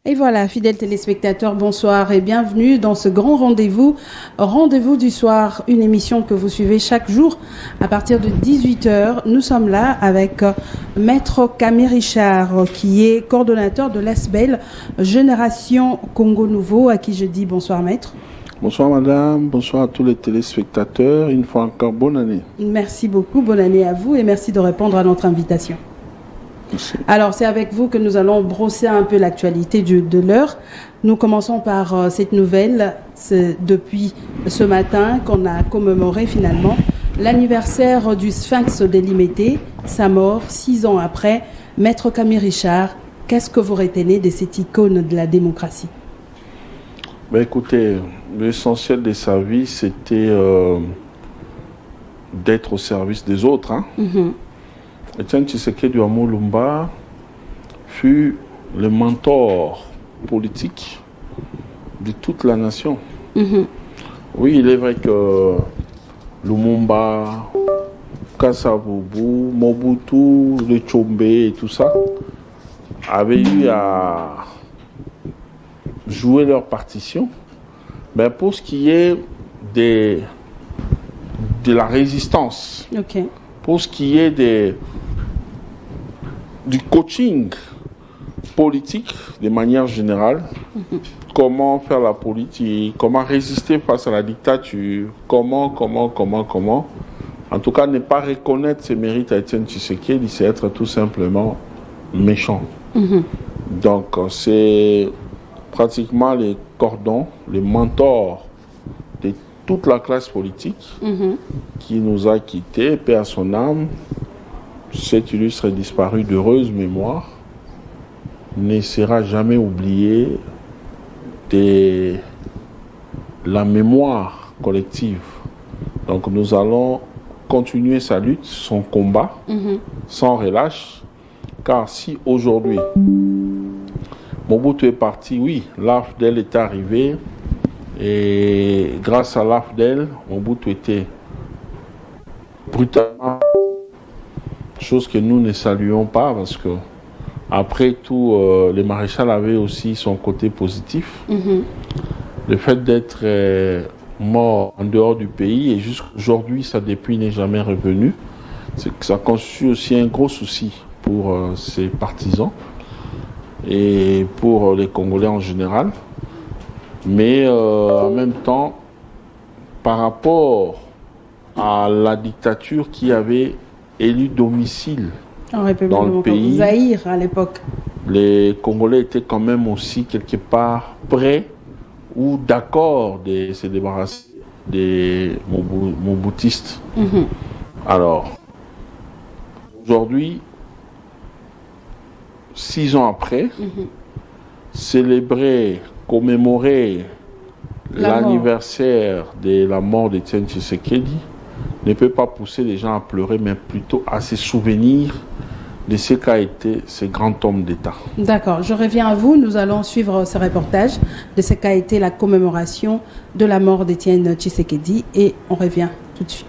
Et voilà, fidèles téléspectateurs, bonsoir et bienvenue dans ce grand rendez-vous du soir, une émission que vous suivez chaque jour à partir de 18h. Nous sommes là avec Maître Camille Richard, qui est coordonnateur de l'ASBEL Génération Congo Nouveau, à qui je dis bonsoir Maître. Bonsoir madame, bonsoir à tous les téléspectateurs, une fois encore bonne année. Merci beaucoup, bonne année à vous et merci de répondre à notre invitation. Merci. Alors, c'est avec vous que nous allons brosser un peu l'actualité de l'heure. Nous commençons par cette nouvelle. C'est depuis ce matin qu'on a commémoré finalement l'anniversaire du Sphinx de Limete, sa mort 6 ans après. Maître Camille Richard, qu'est-ce que vous retenez de cette icône de la démocratie? Écoutez, l'essentiel de sa vie, c'était d'être au service des autres. Etienne Tshisekedi Wa Mulumba fut le mentor politique de toute la nation. Oui, il est vrai que Lumumba, Kasavubu, Mobutu, le Tchombe et tout ça avaient eu à jouer leur partition. Mais pour ce qui est de la résistance, pour ce qui est du coaching politique de manière générale, comment faire la politique, comment résister face à la dictature, comment. En tout cas, ne pas reconnaître ses mérites à Etienne Tshisekedi, c'est être tout simplement méchant. Donc, c'est pratiquement les cordons, les mentors de toute la classe politique qui nous a quittés, paix à son âme. Cet illustre disparu d'heureuse mémoire ne sera jamais oublié de la mémoire collective. Donc nous allons continuer sa lutte, son combat, sans relâche, car si aujourd'hui Mobutu est parti, oui, l'AFDEL est arrivé, et grâce à l'AFDEL, Mobutu était brutalement, chose que nous ne saluons pas, parce que après tout, le maréchal avait aussi son côté positif. Le fait d'être mort en dehors du pays, et jusqu'aujourd'hui, sa dépouille n'est jamais revenue, ça constitue aussi un gros souci pour ses partisans et pour les Congolais en général. Mais en même temps, par rapport à la dictature qui avait élu domicile dans le pays, Zaïre à l'époque, les Congolais étaient quand même aussi quelque part prêts ou d'accord de se débarrasser des Mobutistes. Alors, aujourd'hui, 6 ans après, célébrer, commémorer l'anniversaire de la mort d'Etienne Tshisekedi ne peut pas pousser les gens à pleurer, mais plutôt à se souvenir de ce qu'a été ce grand homme d'État. D'accord, je reviens à vous. Nous allons suivre ce reportage de ce qu'a été la commémoration de la mort d'Etienne Tshisekedi et on revient tout de suite.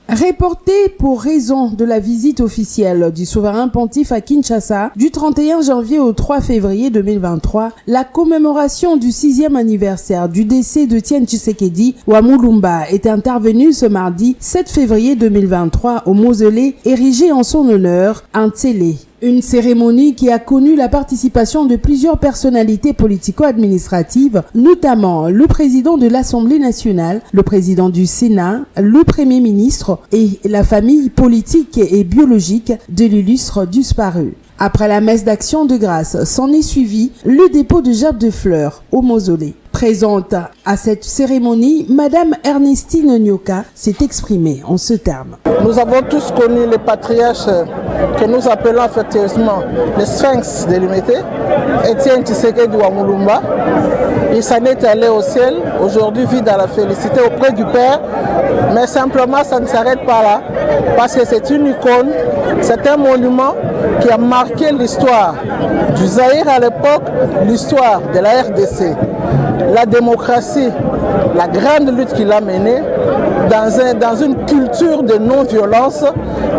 Reporté pour raison de la visite officielle du souverain pontife à Kinshasa du 31 janvier au 3 février 2023, la commémoration du 6e anniversaire du décès d'Etienne Tshisekedi Wa Mulumba est intervenue ce mardi 7 février 2023 au mausolée érigé en son honneur à Ntsélé. Une cérémonie qui a connu la participation de plusieurs personnalités politico-administratives, notamment le président de l'Assemblée nationale, le président du Sénat, le Premier ministre et la famille politique et biologique de l'illustre disparu. Après la messe d'action de grâce, s'en est suivi le dépôt de gerbes de fleurs au mausolée. Présente à cette cérémonie, Madame Ernestine Nyoka s'est exprimée en ce terme. Nous avons tous connu les patriarches que nous appelons effectivement les Sphinx de Limete, Etienne Tshisekedi Wa Mulumba. Il s'en est allé au ciel, aujourd'hui vit dans la félicité auprès du Père, mais simplement ça ne s'arrête pas là, parce que c'est une icône, c'est un monument qui a marqué l'histoire du Zaïre à l'époque, l'histoire de la RDC, la démocratie, la grande lutte qu'il a menée dans une culture de non-violence,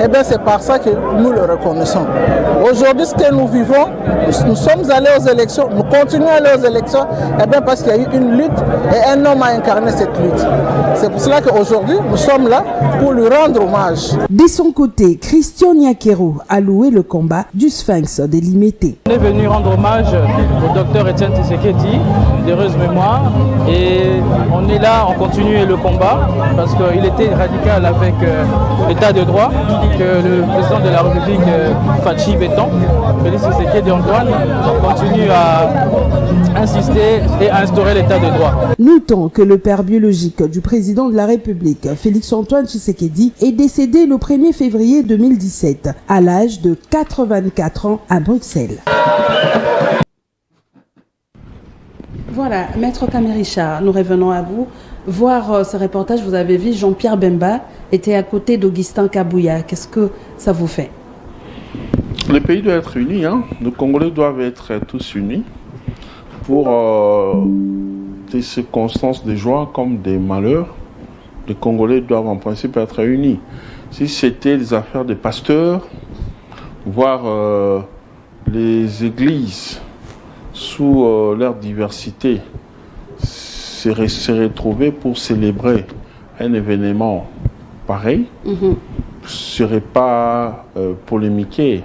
eh bien c'est par ça que nous le reconnaissons. Aujourd'hui, ce que nous vivons, nous sommes allés aux élections, nous continuons à aller aux élections, eh bien parce qu'il y a eu une lutte et un homme a incarné cette lutte. C'est pour cela qu'aujourd'hui, nous sommes là pour lui rendre hommage. De son côté, Christian Nyakero a loué le combat du Sphinx des Limités. On est venu rendre hommage au docteur Etienne Tshisekedi, d'heureuse mémoire, et on est là, on continue le combat parce qu'il était radical avec l'état de droit que le président de la République, Fachi Béton, Félix Tshisekedi Antoine, continue à insister et à instaurer l'état de droit. Notons que le père biologique du président de la République, Félix-Antoine Tshisekedi, est décédé le 1er février 2017 à l'âge de 84 ans à Bruxelles. Voilà, Maître Kamiricha, nous revenons à vous. Voir ce reportage, vous avez vu Jean-Pierre Bemba était à côté d'Augustin Kabouya. Qu'est-ce que ça vous fait? Le pays doit être uni, hein. Les Congolais doivent être tous unis pour des circonstances de joie comme des malheurs. Les Congolais doivent en principe être unis. Si c'était des affaires des pasteurs, voir les églises sous leur diversité se retrouver pour célébrer un événement pareil, ne serait pas polémiqué.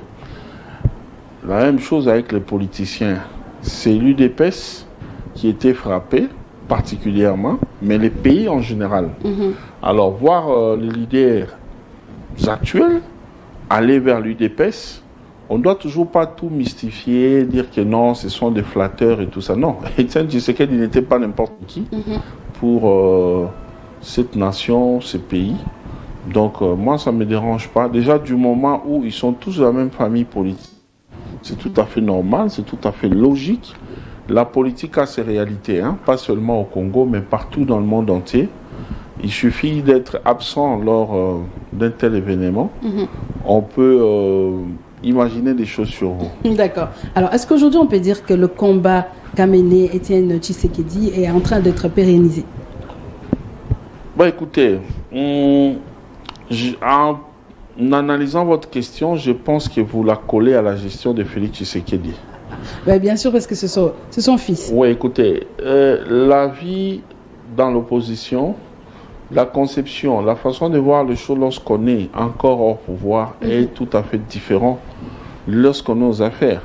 La même chose avec les politiciens. C'est l'UDPS qui était frappé particulièrement, mais les pays en général. Alors, voir les leaders actuels aller vers l'UDPS, on ne doit toujours pas tout mystifier, dire que non, ce sont des flatteurs et tout ça. Non, Etienne Tshisekedi n'était pas n'importe qui pour cette nation, ce pays. Donc, moi, ça ne me dérange pas. Déjà, du moment où ils sont tous de la même famille politique, c'est tout à fait normal, c'est tout à fait logique. La politique a ses réalités, hein, pas seulement au Congo, mais partout dans le monde entier. Il suffit d'être absent lors d'un tel événement. On peut imaginer des choses sur vous. D'accord. Alors, est-ce qu'aujourd'hui, on peut dire que le combat qu'a mené Etienne Tshisekedi est en train d'être pérennisé? Bon, écoutez, en analysant votre question, je pense que vous la collez à la gestion de Félix Tshisekedi. Ben, bien sûr, parce que c'est son fils. Oui, écoutez, la vie dans l'opposition, la conception, la façon de voir les choses lorsqu'on est encore hors pouvoir est tout à fait différent lorsqu'on est aux affaires.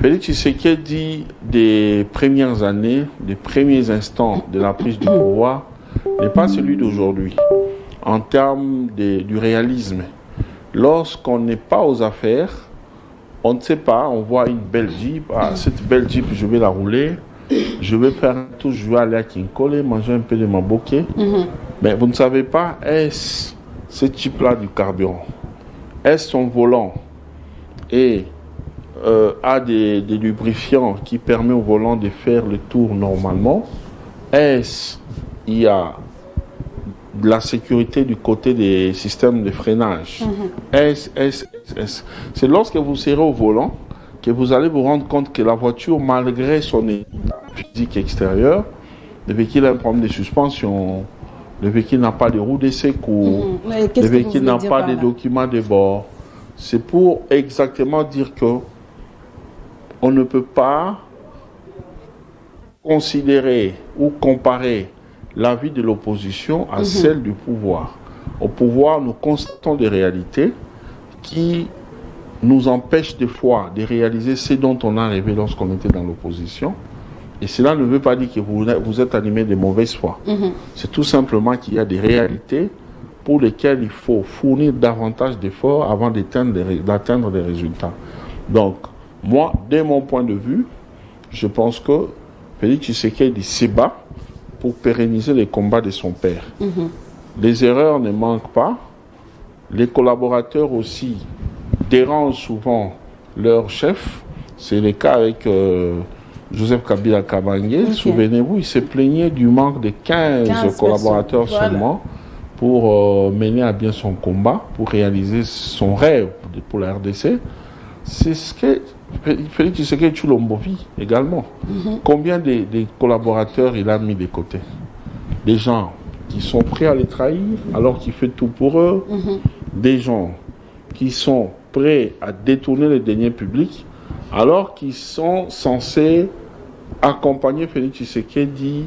Félix Tshisekedi, des premières années, des premiers instants de la prise du pouvoir, n'est pas celui d'aujourd'hui. En termes du réalisme, lorsqu'on n'est pas aux affaires, on ne sait pas, on voit une belle Jeep, cette belle Jeep, je vais la rouler, je vais faire un tour, je vais aller à Kinkole, manger un peu de maboké. Mais vous ne savez pas, est-ce ce Jeep-là du carburant? Est-ce son volant et a des lubrifiants qui permettent au volant de faire le tour normalement? Est-ce il y a de la sécurité du côté des systèmes de freinage? C'est lorsque vous serez au volant que vous allez vous rendre compte que la voiture, malgré son état physique extérieur, le véhicule a un problème de suspension, le véhicule n'a pas de roue de secours, le véhicule n'a pas de documents de bord. C'est pour exactement dire que on ne peut pas considérer ou comparer la vie de l'opposition à celle du pouvoir. Au pouvoir, nous constatons des réalités qui nous empêchent des fois de réaliser ce dont on a rêvé lorsqu'on était dans l'opposition. Et cela ne veut pas dire que vous êtes animé de mauvaise foi. C'est tout simplement qu'il y a des réalités pour lesquelles il faut fournir davantage d'efforts avant d'atteindre des résultats. Donc, moi, dès mon point de vue, je pense que Félix Tshisekedi se bat pour pérenniser les combats de son père. Les erreurs ne manquent pas. Les collaborateurs aussi dérangent souvent leur chef. C'est le cas avec Joseph Kabila Kabange. Souvenez-vous, il se plaignait du manque de 15 collaborateurs seulement pour mener à bien son combat, pour réaliser son rêve pour la RDC. C'est ce que Félix Tshisekedi Tshilombo vit également. Combien de collaborateurs il a mis de côté? Des gens qui sont prêts à les trahir alors qu'il fait tout pour eux, des gens qui sont prêts à détourner les deniers publics alors qu'ils sont censés accompagner Félix Tshisekedi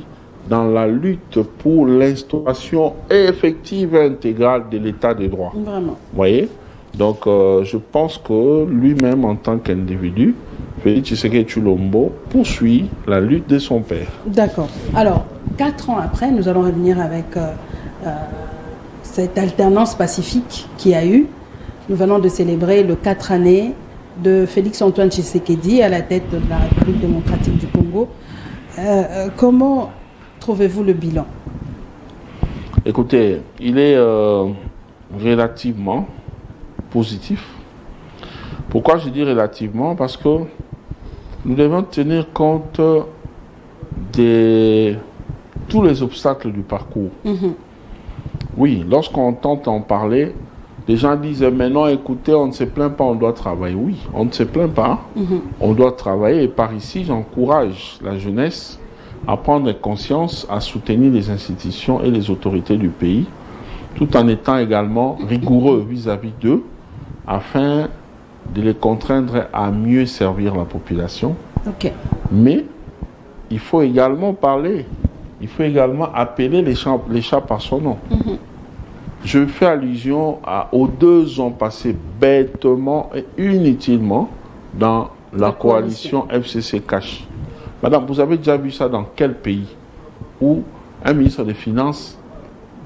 dans la lutte pour l'instauration effective et intégrale de l'état de droit. Vraiment. Vous voyez? Donc, je pense que lui-même, en tant qu'individu, Félix Tshisekedi Tshilombo poursuit la lutte de son père. D'accord. Alors, 4 ans après, nous allons revenir avec cette alternance pacifique qu'il y a eu. Nous venons de célébrer le 4 années de Félix-Antoine Tshisekedi à la tête de la République démocratique du Congo. Comment trouvez-vous le bilan? Écoutez, il est relativement positif. Pourquoi je dis relativement? Parce que nous devons tenir compte de tous les obstacles du parcours. Oui, lorsqu'on tente en parler, les gens disent mais non, écoutez, on ne se plaint pas, on doit travailler. Oui, on ne se plaint pas, on doit travailler. Et par ici, j'encourage la jeunesse à prendre conscience, à soutenir les institutions et les autorités du pays, tout en étant également rigoureux vis-à-vis d'eux, afin de les contraindre à mieux servir la population. Ok. Mais il faut également parler, il faut également appeler les chats par son nom. Je fais allusion aux 2 ans passés bêtement et inutilement dans la coalition FCC Cash. Madame, vous avez déjà vu ça dans quel pays où un ministre des Finances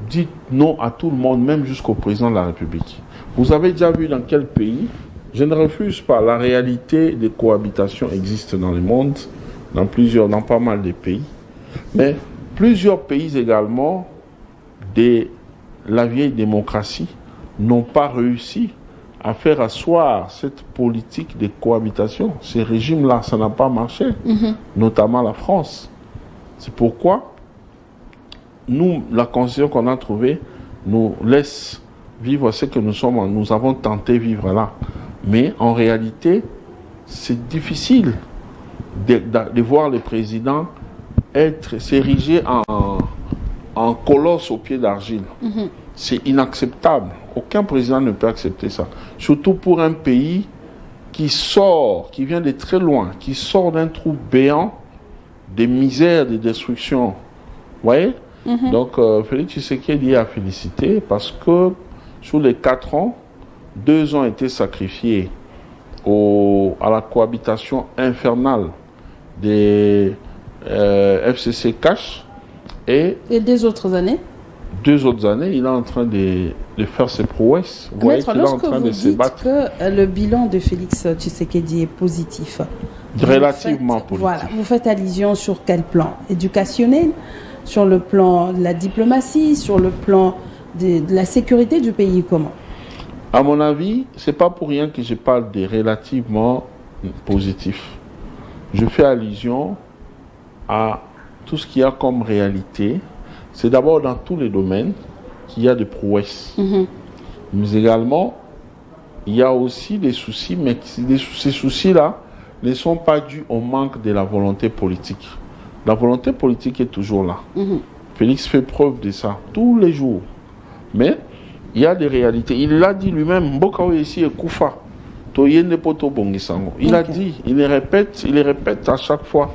dit non à tout le monde, même jusqu'au président de la République? Vous avez déjà vu dans quel pays? Je ne refuse pas, la réalité des cohabitations existe dans le monde, dans pas mal de pays. Mais plusieurs pays également de la vieille démocratie n'ont pas réussi à faire asseoir cette politique de cohabitation. Ces régimes-là, ça n'a pas marché, notamment la France. C'est pourquoi nous, la constitution qu'on a trouvée nous laisse vivre ce que nous avons tenté vivre là. Mais en réalité, c'est difficile de voir le président s'ériger en colosse au pied d'argile. C'est inacceptable. Aucun président ne peut accepter ça. Surtout pour un pays qui vient de très loin, qui sort d'un trou béant de misère, de destruction. Vous voyez? Donc, Félix Tshisekedi est à féliciter parce que sur les 4 ans, 2 ans étaient sacrifiés à la cohabitation infernale des FCC Cash et des autres années? 2 autres années, il est en train de faire ses prouesses. Vous voyez qu'il est en train de se battre. Que le bilan de Félix Tshisekedi est positif. Relativement positif. Voilà, vous faites allusion sur quel plan? Éducationnel, sur le plan de la diplomatie, sur le plan de la sécurité du pays, comment? À mon avis, c'est pas pour rien que je parle de relativement positif. Je fais allusion à tout ce qu'il y a comme réalité. C'est d'abord dans tous les domaines qu'il y a des prouesses. Mais également, il y a aussi des soucis, mais ces soucis-là ne sont pas dus au manque de la volonté politique. La volonté politique est toujours là. Félix fait preuve de ça tous les jours. Mais il y a des réalités. Il l'a dit lui-même, Mbokawe ici est Koufa. Il a dit, il les répète à chaque fois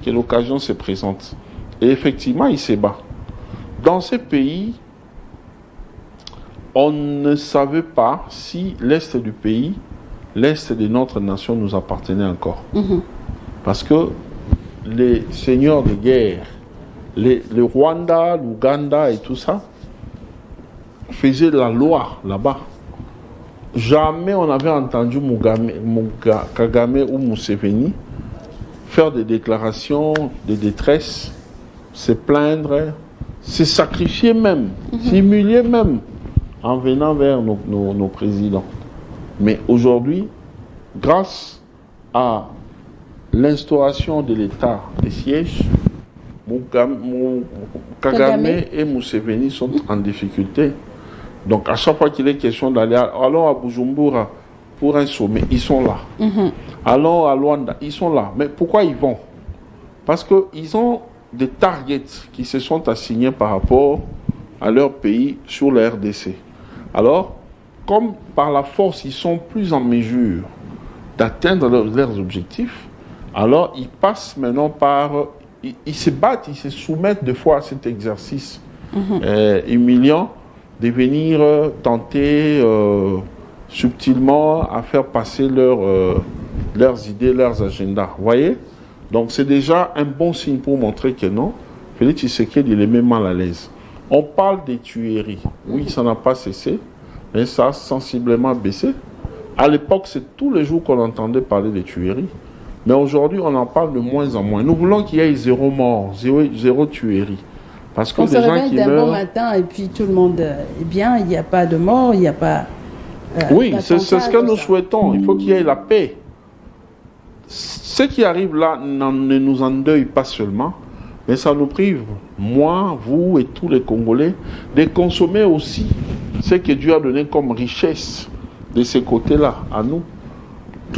que l'occasion se présente. Et effectivement, il se bat. Dans ces pays, on ne savait pas si l'Est du pays, l'Est de notre nation nous appartenait encore. Parce que les seigneurs de guerre, le Rwanda, l'Ouganda et tout ça, faisaient la loi là-bas. Jamais on avait entendu Kagame ou Museveni faire des déclarations de détresse, se plaindre, se sacrifier même, s'humilier même en venant vers nos présidents. Mais aujourd'hui, grâce à l'instauration de l'état de siège, Kagame et Museveni sont en difficulté. Donc à chaque fois qu'il est question d'aller, allons à Bujumbura pour un sommet, ils sont là. Allons à Luanda, ils sont là. Mais pourquoi ils vont? Parce qu'ils ont des targets qui se sont assignés par rapport à leur pays sur la RDC. Alors, comme par la force, ils sont plus en mesure d'atteindre leurs objectifs, alors ils passent maintenant par... Ils se battent, ils se soumettent des fois à cet exercice humiliant de venir tenter subtilement à faire passer leurs idées, leurs agendas. Vous voyez? Donc c'est déjà un bon signe pour montrer que non, Félix Tshisekedi, il est même mal à l'aise. On parle des tueries. Oui, ça n'a pas cessé, mais ça a sensiblement baissé. À l'époque, c'est tous les jours qu'on entendait parler des tueries. Mais aujourd'hui, on en parle de moins en moins. Nous voulons qu'il y ait 0 mort, 0 tuerie. Parce que on les se gens réveille qui d'un meurent... bon matin et puis tout le monde est bien, il n'y a pas de mort, il n'y a pas... oui, c'est ce que nous souhaitons. Il faut qu'il y ait la paix. Ce qui arrive là ne nous endeuille pas seulement, mais ça nous prive, moi, vous et tous les Congolais, de consommer aussi ce que Dieu a donné comme richesse de ces côtés-là, à nous.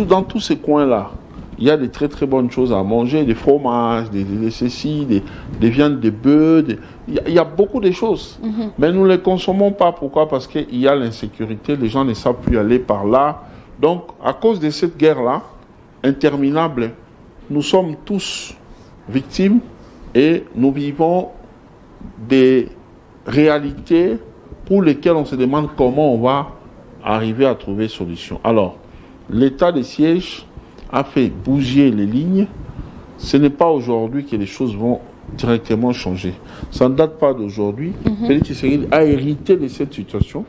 Dans tous ces coins-là, il y a des très très bonnes choses à manger, des fromages, des ceci, des viandes de bœufs, il y a beaucoup de choses. Mais nous ne les consommons pas. Pourquoi? Parce qu'il y a l'insécurité, les gens ne savent plus aller par là. Donc, à cause de cette guerre-là, interminable, nous sommes tous victimes et nous vivons des réalités pour lesquelles on se demande comment on va arriver à trouver solution. Alors, l'état de siège a fait bouger les lignes. Ce n'est pas aujourd'hui que les choses vont directement changer. Ça ne date pas d'aujourd'hui. Félix Tshisekedi a hérité de cette situation.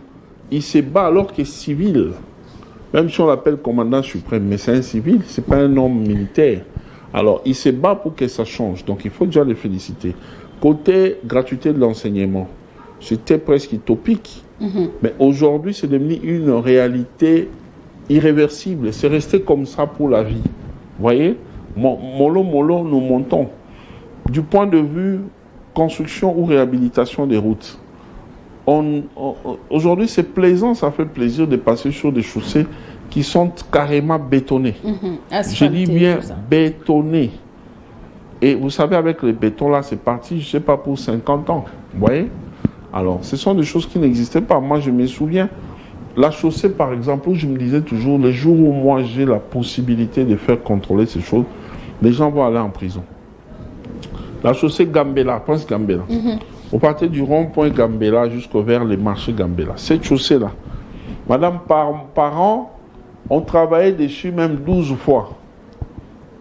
Il se bat alors que civil, même si on l'appelle commandant suprême, mais c'est un civil, c'est pas un homme militaire. Alors, il se bat pour que ça change. Donc, il faut déjà les féliciter. Côté gratuité de l'enseignement, c'était presque utopique. Mais aujourd'hui, c'est devenu une réalité irréversible. C'est resté comme ça pour la vie. Vous voyez, mollo, nous montons. Du point de vue construction ou réhabilitation des routes, aujourd'hui, c'est plaisant, ça fait plaisir de passer sur des chaussées qui sont carrément bétonnées. Je dis bien bétonnées. Et vous savez, avec le béton là, c'est parti, je ne sais pas, pour 50 ans. Vous voyez? Alors, ce sont des choses qui n'existaient pas. Moi, je me souviens, la chaussée, par exemple, où je me disais toujours, les jours où moi j'ai la possibilité de faire contrôler ces choses, les gens vont aller en prison. La chaussée Gambela, Prince Gambela. Vous partez du rond-point Gambela jusqu'au vers les marchés Gambela. Cette chaussée-là, madame, par an, on travaillait dessus même 12 fois.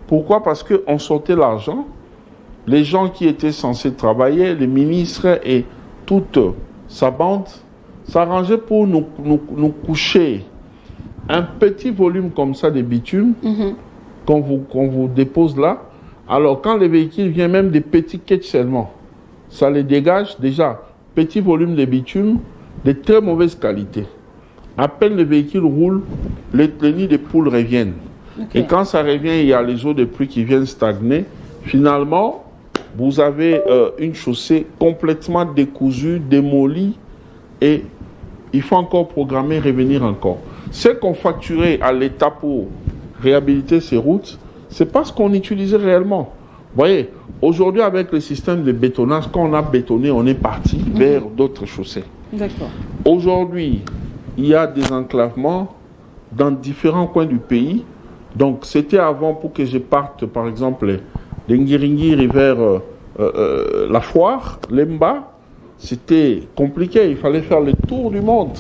Pourquoi? Parce qu'on sortait l'argent. Les gens qui étaient censés travailler, les ministres et toute sa bande, s'arrangeaient pour nous coucher un petit volume comme ça de bitume qu'on vous dépose là. Alors quand les véhicules viennent, même des petits quêtes seulement, ça les dégage déjà. Petit volume de bitume de très mauvaise qualité. À peine le véhicule roule, les nids de poules reviennent. Et quand ça revient, il y a les eaux de pluie qui viennent stagner. Finalement, vous avez une chaussée complètement décousue, démolie, et il faut encore programmer, revenir encore. Ce qu'on facturait à l'État pour réhabiliter ces routes, c'est pas ce qu'on utilisait réellement. Vous voyez, aujourd'hui, avec le système de bétonnage, quand on a bétonné, on est parti vers d'autres chaussées. D'accord. Aujourd'hui, il y a des enclavements dans différents coins du pays. Donc, c'était avant pour que je parte, par exemple, d'Ngiringiri vers la Foire, Lemba. C'était compliqué, il fallait faire le tour du monde.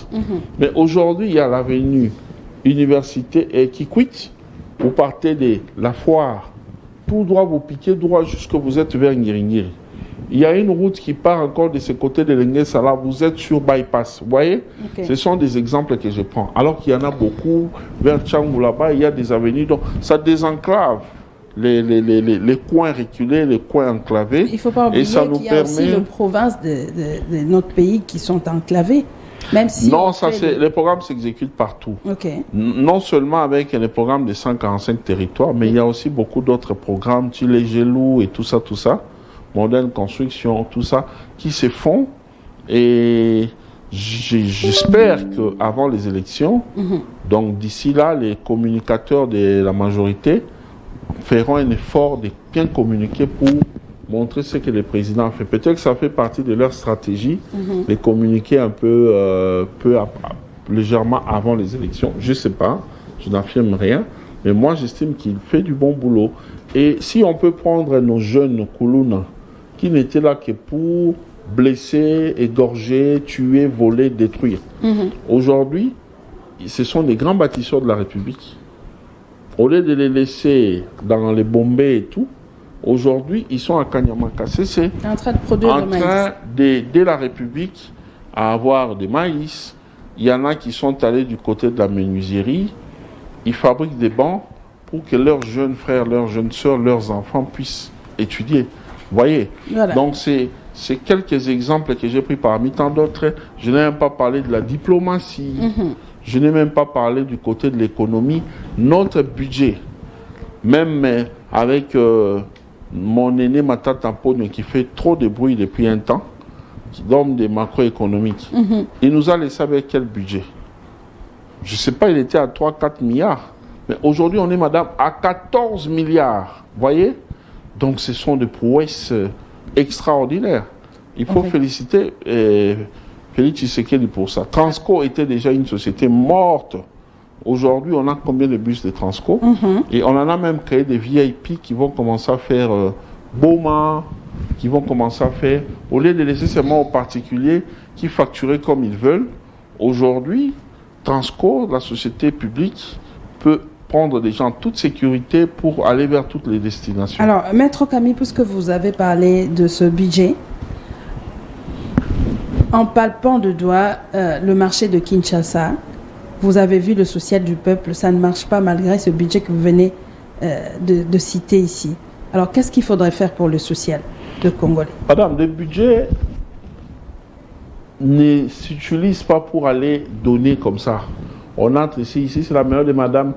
Mais aujourd'hui, il y a l'avenue Université et Kikwit. Vous partez de la Foire, tout droit, vous piquez droit jusque vous êtes vers Ngiringiri. Il y a une route qui part encore de ce côté de l'Enguessala, vous êtes sur bypass. Vous voyez, ce sont des exemples que je prends. Alors qu'il y en a beaucoup, vers Tchangou là-bas, il y a des avenues. Donc, ça désenclave les coins reculés, les coins enclavés. Il ne faut pas oublier qu'il y a aussi les provinces de notre pays qui sont enclavées. Même si non, les programmes s'exécutent partout. Non seulement avec les programmes des 145 territoires, mais il y a aussi beaucoup d'autres programmes, les Gelou et tout ça, Moderne Construction, tout ça, qui se font. Et j'espère qu'avant les élections, donc d'ici là, les communicateurs de la majorité feront un effort de bien communiquer pour montrer ce que le président a fait. Peut-être que ça fait partie de leur stratégie, de communiquer un peu, légèrement avant les élections. Je ne sais pas, je n'affirme rien, mais moi j'estime qu'il fait du bon boulot. Et si on peut prendre nos jeunes, nos Koulouna, qui n'étaient là que pour blesser, égorger, tuer, voler, détruire. Aujourd'hui, ce sont des grands bâtisseurs de la République. Au lieu de les laisser dans les bombées et tout, aujourd'hui, ils sont à Kanyamaka. C'est en train de produire le maïs. En train d'aider la République à avoir des maïs. Il y en a qui sont allés du côté de la menuiserie. Ils fabriquent des bancs pour que leurs jeunes frères, leurs jeunes sœurs, leurs enfants puissent étudier. Vous voyez? Voilà. Donc, c'est quelques exemples que j'ai pris parmi tant d'autres. Je n'ai même pas parlé de la diplomatie. Je n'ai même pas parlé du côté de l'économie. Notre budget, même avec mon aîné Matata Pogno qui fait trop de bruit depuis un temps, qui donne des macroéconomiques, il nous a laissé avec quel budget? Je ne sais pas, il était à 3-4 milliards. Mais aujourd'hui, on est, madame, à 14 milliards. Vous voyez? Donc, ce sont des prouesses extraordinaires. Il faut féliciter Félix Tshisekedi pour ça. Transco était déjà une société morte. Aujourd'hui, on a combien de bus de Transco? Et on en a même créé des VIP qui vont commencer à faire Boma, qui vont commencer à faire, au lieu de laisser seulement aux particuliers qui facturaient comme ils veulent. Aujourd'hui, Transco, la société publique, peut prendre des gens en toute sécurité pour aller vers toutes les destinations. Alors, Maître Camille, puisque vous avez parlé de ce budget, en palpant de doigt le marché de Kinshasa, vous avez vu le social du peuple, ça ne marche pas malgré ce budget que vous venez de citer ici. Alors, qu'est-ce qu'il faudrait faire pour le social de Congolais? Madame, le budget ne s'utilise pas pour aller donner comme ça. On entre ici c'est la maison de Madame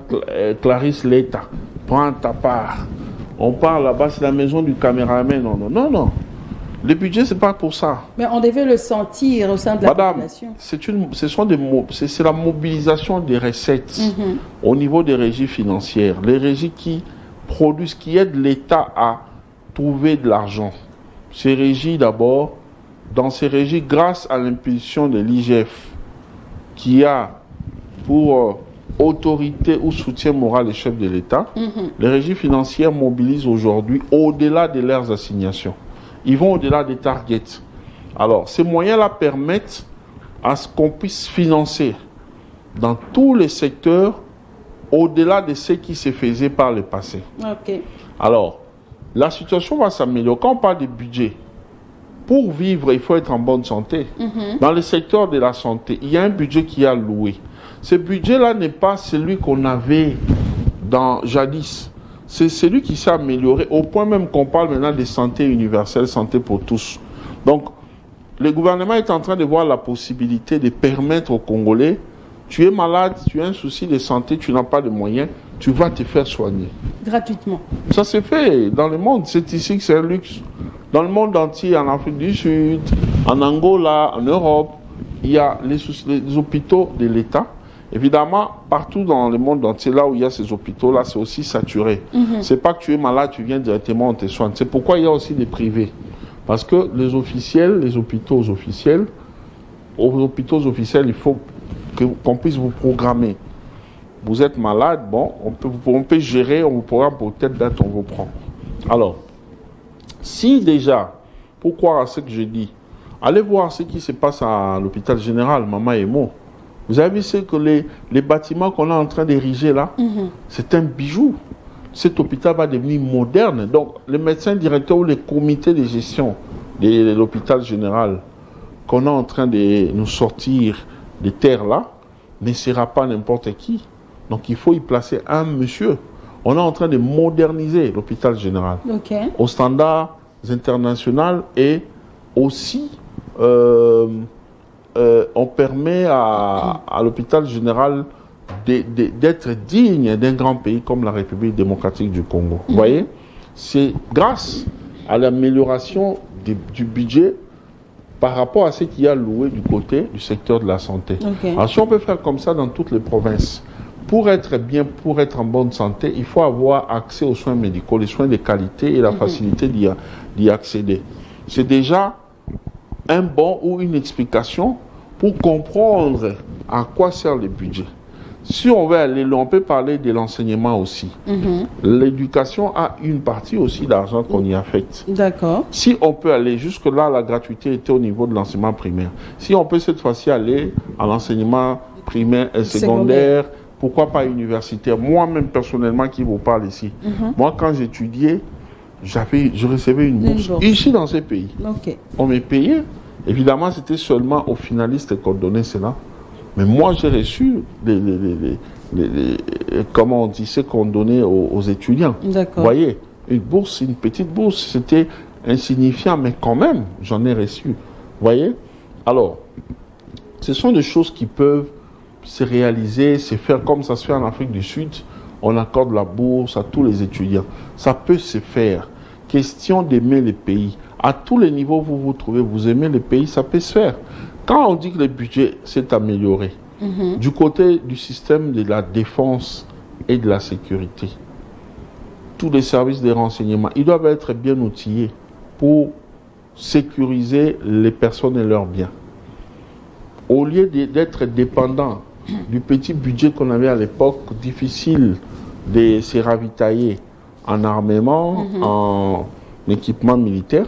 Clarisse Leta. Prends ta part. On part là-bas, c'est la maison du caméraman. Non. Le budget, c'est pas pour ça. Mais on devait le sentir au sein de la population. C'est la mobilisation des recettes au niveau des régies financières. Les régies qui produisent, qui aident l'État à trouver de l'argent. Ces régies, d'abord, dans ces régies, grâce à l'impulsion de l'IGF, qui a pour autorité ou soutien moral les chefs de l'État, les régies financières mobilisent aujourd'hui au-delà de leurs assignations. Ils vont au-delà des targets. Alors, ces moyens-là permettent à ce qu'on puisse financer dans tous les secteurs au-delà de ce qui se faisait par le passé. Alors, la situation va s'améliorer. Quand on parle de budget, pour vivre, il faut être en bonne santé. Dans le secteur de la santé, il y a un budget qui est alloué. Ce budget-là n'est pas celui qu'on avait jadis. C'est celui qui s'est amélioré au point même qu'on parle maintenant de santé universelle, santé pour tous. Donc, le gouvernement est en train de voir la possibilité de permettre aux Congolais, tu es malade, tu as un souci de santé, tu n'as pas de moyens, tu vas te faire soigner. Gratuitement. Ça s'est fait dans le monde. C'est ici que c'est un luxe. Dans le monde entier, en Afrique du Sud, en Angola, en Europe, il y a les hôpitaux de l'État. Évidemment, partout dans le monde entier, là où il y a ces hôpitaux-là, c'est aussi saturé. C'est pas que tu es malade, tu viens directement, on te soigne. C'est pourquoi il y a aussi des privés. Parce que les hôpitaux officiels, il faut qu'on puisse vous programmer. Vous êtes malade, bon, on peut gérer, on vous programme pour telle date, on vous prend. Alors, si déjà, pour croire à ce que je dis, allez voir ce qui se passe à l'hôpital général, Mama Emo. Vous avez vu que les bâtiments qu'on est en train d'ériger là, c'est un bijou. Cet hôpital va devenir moderne. Donc, les médecins directeurs ou les comités de gestion de l'hôpital général qu'on est en train de nous sortir des terres là, ne sera pas n'importe qui. Donc, il faut y placer un monsieur. On est en train de moderniser l'hôpital général aux standards internationaux et aussi on permet à l'hôpital général d'être digne d'un grand pays comme la République démocratique du Congo. Vous voyez, c'est grâce à l'amélioration du budget par rapport à ce qu'il y a loué du côté du secteur de la santé. Alors si on peut faire comme ça dans toutes les provinces, pour être bien, pour être en bonne santé, il faut avoir accès aux soins médicaux, les soins de qualité et la facilité d'y accéder. C'est déjà un bon ou une explication pour comprendre à quoi sert le budget. Si on veut aller loin, on peut parler de l'enseignement aussi. L'éducation a une partie aussi d'argent qu'on y affecte. D'accord. Si on peut aller jusque-là, la gratuité était au niveau de l'enseignement primaire. Si on peut cette fois-ci aller à l'enseignement primaire et secondaire, pourquoi pas universitaire? Moi-même, personnellement, qui vous parle ici, moi, quand j'étudiais, je recevais une bourse ici dans ces pays. On me payait. Évidemment, c'était seulement aux finalistes qu'on donnait cela. Mais moi, j'ai reçu comment on dit, ce qu'on donnait aux étudiants. Vous voyez, une bourse, une petite bourse, c'était insignifiant, mais quand même, j'en ai reçu. Vous voyez? Alors, ce sont des choses qui peuvent se réaliser, se faire comme ça se fait en Afrique du Sud. On accorde la bourse à tous les étudiants. Ça peut se faire. Question d'aimer les pays. À tous les niveaux, vous vous trouvez, vous aimez les pays, ça peut se faire. Quand on dit que le budget s'est amélioré, du côté du système de la défense et de la sécurité, tous les services de renseignement, ils doivent être bien outillés pour sécuriser les personnes et leurs biens. Au lieu d'être dépendants du petit budget qu'on avait à l'époque, difficile de se ravitailler en armement, en équipement militaire,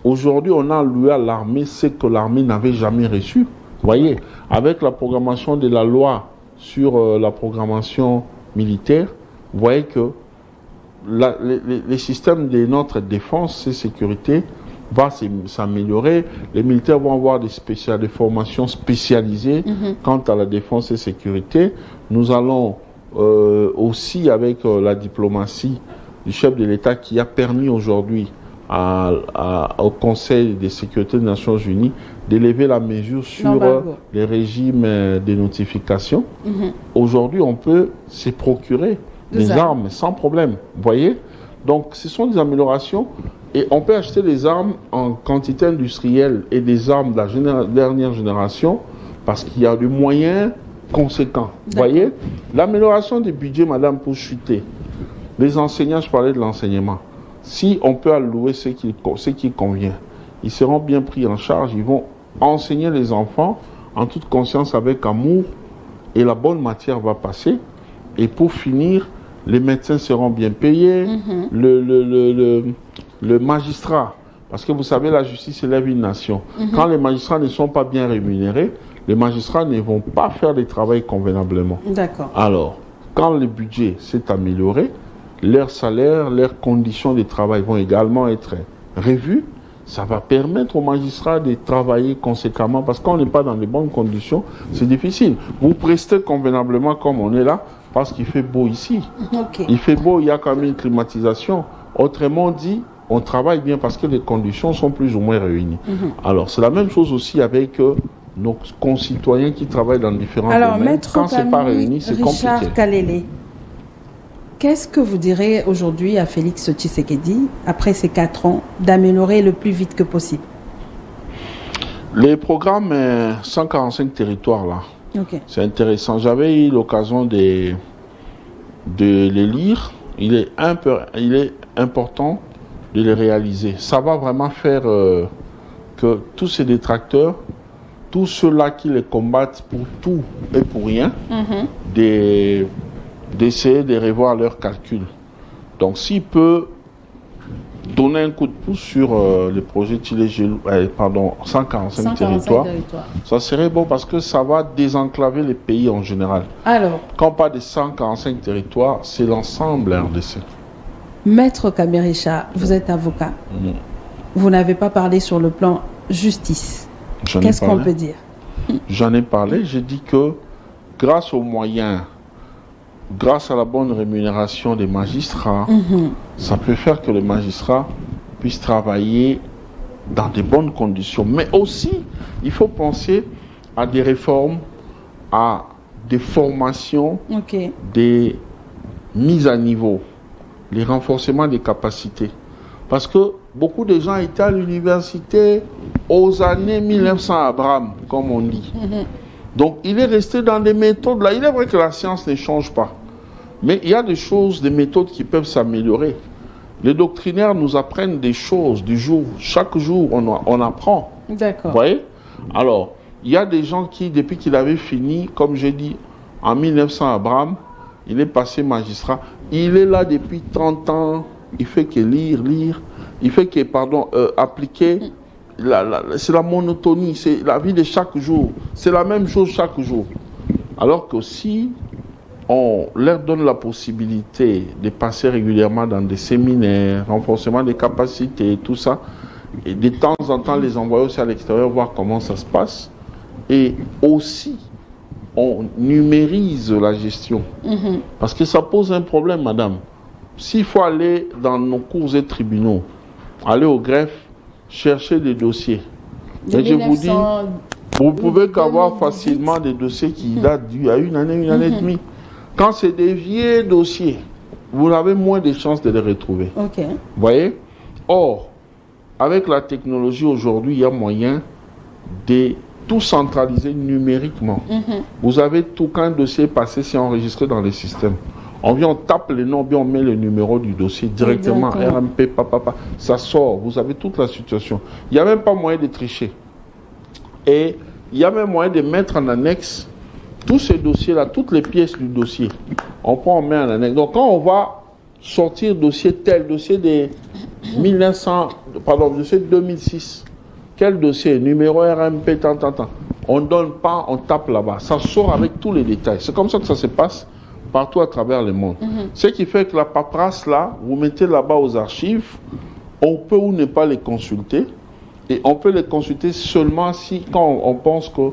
aujourd'hui, on a alloué à l'armée ce que l'armée n'avait jamais reçu. Vous voyez, avec la programmation de la loi sur la programmation militaire, vous voyez que les systèmes de notre défense et sécurité vont s'améliorer. Les militaires vont avoir des formations spécialisées quant à la défense et sécurité. Nous allons aussi, avec la diplomatie du chef de l'État qui a permis aujourd'hui au Conseil de sécurité des Nations Unies d'élever la mesure sur les régimes de notification. Aujourd'hui, on peut se procurer des armes sans problème. Vous voyez? Donc, ce sont des améliorations et on peut acheter des armes en quantité industrielle et des armes de la dernière génération parce qu'il y a des moyens conséquents. Vous voyez? L'amélioration des budgets, madame, pour chuter. Les enseignants, je parlais de l'enseignement. Si on peut allouer ce qui convient, ils seront bien pris en charge, ils vont enseigner les enfants en toute conscience avec amour et la bonne matière va passer. Et pour finir, les médecins seront bien payés, le magistrat, parce que vous savez, la justice élève une nation. Quand les magistrats ne sont pas bien rémunérés, les magistrats ne vont pas faire le travail convenablement. Alors, quand le budget s'est amélioré, leurs salaires, leurs conditions de travail vont également être revues. Ça va permettre aux magistrats de travailler conséquemment parce qu'on n'est pas dans les bonnes conditions, c'est difficile. Vous prestez convenablement comme on est là parce qu'il fait beau ici. Il fait beau, il y a quand même une climatisation. Autrement dit, on travaille bien parce que les conditions sont plus ou moins réunies. Alors, c'est la même chose aussi avec nos concitoyens qui travaillent dans différents domaines. Quand ce n'est pas réuni, c'est compliqué. Richard Kalele, qu'est-ce que vous direz aujourd'hui à Félix Tshisekedi, après ces 4 ans, d'améliorer le plus vite que possible? Les programmes 145 territoires, là, c'est intéressant. J'avais eu l'occasion de les lire. Il est important de les réaliser. Ça va vraiment faire que tous ces détracteurs, tous ceux-là qui les combattent pour tout et pour rien, d'essayer de revoir leurs calculs. Donc, s'il peut donner un coup de pouce sur le projet 145 territoires, ça serait bon parce que ça va désenclaver les pays en général. Alors, quand on parle de 145 territoires, c'est l'ensemble RDC. Maître Kamericha, vous êtes avocat. Vous n'avez pas parlé sur le plan justice. Qu'est-ce qu'on peut dire? J'en ai parlé. J'ai dit que grâce aux moyens, grâce à la bonne rémunération des magistrats, ça peut faire que les magistrats puissent travailler dans de bonnes conditions. Mais aussi, il faut penser à des réformes, à des formations, des mises à niveau, les renforcements des capacités. Parce que beaucoup de gens étaient à l'université aux années 1900 Abraham, comme on dit. Donc, il est resté dans des méthodes là. Il est vrai que la science ne change pas. Mais il y a des choses, des méthodes qui peuvent s'améliorer. Les doctrinaires nous apprennent des choses du jour. Chaque jour, on apprend. D'accord. Vous voyez? Alors, il y a des gens qui, depuis qu'il avait fini, comme j'ai dit, en 1900, Abraham, il est passé magistrat. Il est là depuis 30 ans. Il fait que lire. Il fait que, appliquer. C'est la monotonie. C'est la vie de chaque jour. C'est la même chose chaque jour. Alors que si on leur donne la possibilité de passer régulièrement dans des séminaires, renforcement des capacités, tout ça, et de temps en temps les envoyer aussi à l'extérieur, voir comment ça se passe, et aussi on numérise la gestion. Parce que ça pose un problème, madame. S'il faut aller dans nos cours et tribunaux, aller au greffe, chercher des dossiers, et je vous dis, vous pouvez qu'avoir facilement des dossiers qui datent d'il y a une année et demie. Quand c'est des vieux dossiers, vous avez moins de chances de les retrouver. Ok. Vous voyez? Or, avec la technologie aujourd'hui, il y a moyen de tout centraliser numériquement. Vous avez tout, quand un dossier est passé, c'est enregistré dans les systèmes. On vient, on tape les noms, bien on met le numéro du dossier directement, RMP, papa, ça sort. Vous avez toute la situation. Il n'y a même pas moyen de tricher. Et il y a même moyen de mettre en annexe tous ces dossiers-là, toutes les pièces du dossier. On prend, on met en annexe. Donc quand on va sortir dossier tel, dossier de 2006, quel dossier, numéro RMP, tant. On ne donne pas, on tape là-bas. Ça sort avec tous les détails. C'est comme ça que ça se passe partout à travers le monde. Ce qui fait que la paperasse là, vous mettez là-bas aux archives, on peut ou ne pas les consulter, et on peut les consulter seulement si, quand on pense que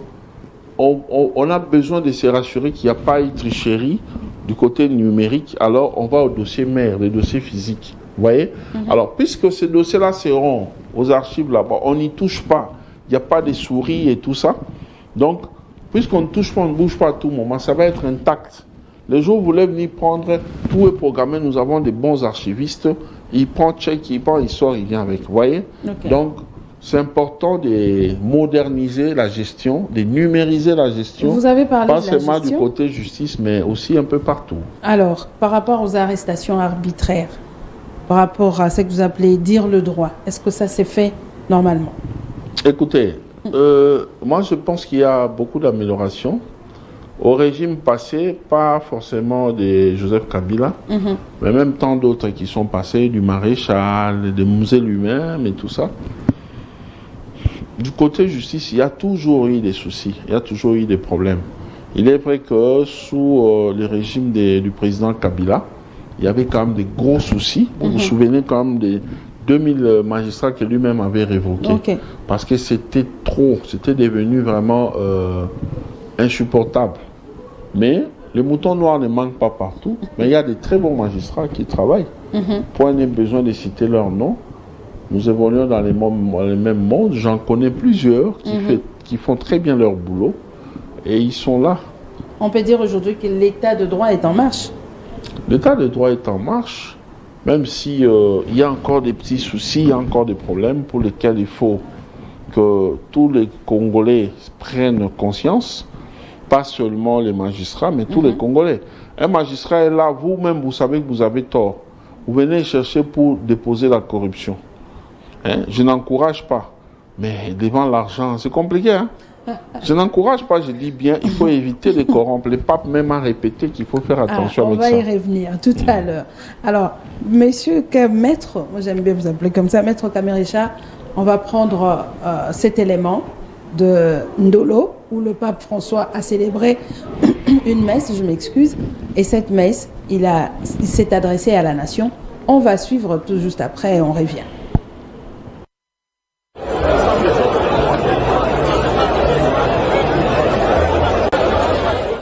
on a besoin de se rassurer qu'il n'y a pas eu de tricherie du côté numérique, alors on va au dossier mère, les dossiers physiques. Vous voyez? Alors, puisque ces dossiers-là seront aux archives là-bas, on n'y touche pas, il n'y a pas de souris et tout ça. Donc, puisqu'on ne touche pas, on ne bouge pas à tout moment, ça va être intact. Le jour où vous voulez venir prendre, tout est programmé, nous avons des bons archivistes, il prend, check, il prend, il sort, il vient avec. Vous voyez? Donc, c'est important de moderniser la gestion, de numériser la gestion. Vous avez parlé pas de la gestion. seulement du côté justice, mais aussi un peu partout. Alors, par rapport aux arrestations arbitraires, par rapport à ce que vous appelez dire le droit, est-ce que ça s'est fait normalement? Écoutez, moi je pense qu'il y a beaucoup d'améliorations. Au régime passé, pas forcément de Joseph Kabila, mais même tant d'autres qui sont passés, du maréchal, de Mouzé lui-même et tout ça. Du côté justice, il y a toujours eu des soucis, il y a toujours eu des problèmes. Il est vrai que sous le régime du président Kabila, il y avait quand même des gros soucis. Vous vous souvenez quand même des 2000 magistrats que lui-même avait révoqués. Parce que c'était trop, c'était devenu vraiment insupportable. Mais les moutons noirs ne manquent pas partout, mais il y a des très bons magistrats qui travaillent. Point n'est besoin de citer leur nom. Nous évoluons dans les mêmes mondes. J'en connais plusieurs qui font très bien leur boulot et ils sont là. On peut dire aujourd'hui que l'état de droit est en marche. L'état de droit est en marche, même si il y a encore des petits soucis, il y a encore des problèmes pour lesquels il faut que tous les Congolais prennent conscience, pas seulement les magistrats, mais tous les Congolais. Un magistrat est là, vous-même, vous savez que vous avez tort. Vous venez chercher pour déposer la corruption. Je n'encourage pas, mais devant l'argent, c'est compliqué. Je n'encourage pas, je dis bien, il faut éviter de corrompre. Le pape même a répété qu'il faut faire attention avec ça. On va y revenir tout à l'heure. Alors, messieurs, maître, moi j'aime bien vous appeler comme ça, maître Kamerisha, on va prendre cet élément de Ndolo, où le pape François a célébré une messe, je m'excuse, et cette messe, il s'est adressé à la nation. On va suivre tout juste après et on revient.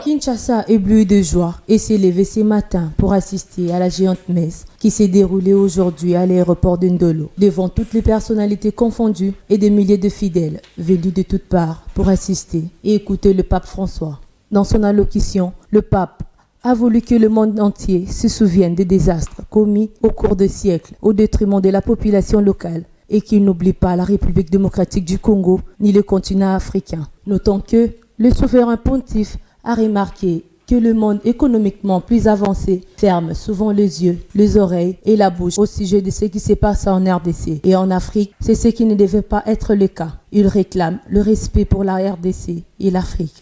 Kinshasa ébloui de joie et s'est levé ce matin pour assister à la géante messe qui s'est déroulée aujourd'hui à l'aéroport de Ndolo, devant toutes les personnalités confondues et des milliers de fidèles venus de toutes parts pour assister et écouter le pape François. Dans son allocution, le pape a voulu que le monde entier se souvienne des désastres commis au cours de siècles au détriment de la population locale et qu'il n'oublie pas la République démocratique du Congo ni le continent africain. Notons que Le souverain pontife a remarqué que le monde économiquement plus avancé ferme souvent les yeux, les oreilles et la bouche au sujet de ce qui se passe en RDC. Et en Afrique, c'est ce qui ne devait pas être le cas. Il réclame le respect pour la RDC et l'Afrique.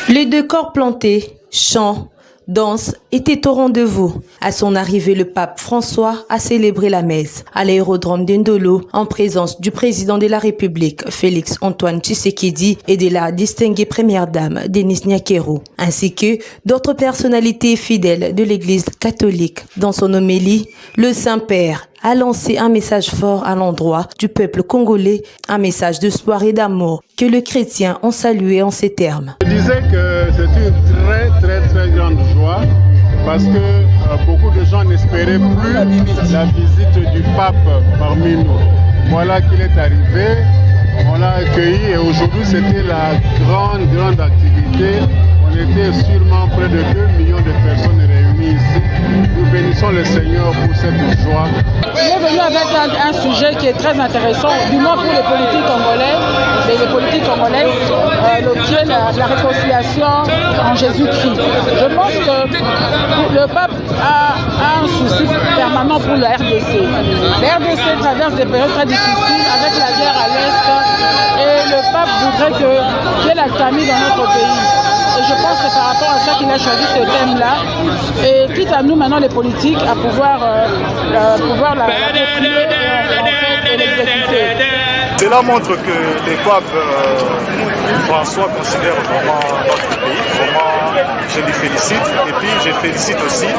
Les deux corps plantés, chants, danse était au rendez-vous. À son arrivée, le pape François a célébré la messe à l'aérodrome d'Ndolo en présence du président de la République, Félix Antoine Tshisekedi, et de la distinguée première dame, Denise Nyakero, ainsi que d'autres personnalités fidèles de l'Église catholique. Dans son homélie, le Saint-Père a lancé un message fort à l'endroit du peuple congolais, un message d'espoir et d'amour que les chrétiens ont salué en ces termes. Je disais que c'est une très grande joie parce que beaucoup de gens n'espéraient plus la visite du pape parmi nous. Voilà qu'il est arrivé, on l'a accueilli et aujourd'hui c'était la grande activité. On était sûrement près de 2 millions de personnes réunies ici. Nous bénissons le Seigneur pour cette joie. Il est venu avec un sujet qui est très intéressant, du moins pour les politiques congolaises, qui est la réconciliation en Jésus-Christ. Je pense que le pape a un souci permanent pour la RDC. La RDC traverse des périodes très difficiles avec la guerre à l'Est et le pape voudrait qu'il y ait l'alchimie dans notre pays. Et je pense que c'est par rapport à ça qu'il a choisi ce thème-là. Et quitte à nous maintenant les politiques à pouvoir l'approprier et l'exécuter. Cela montre que le pape François considère vraiment notre pays. Vraiment, je lui félicite. Et puis, je félicite aussi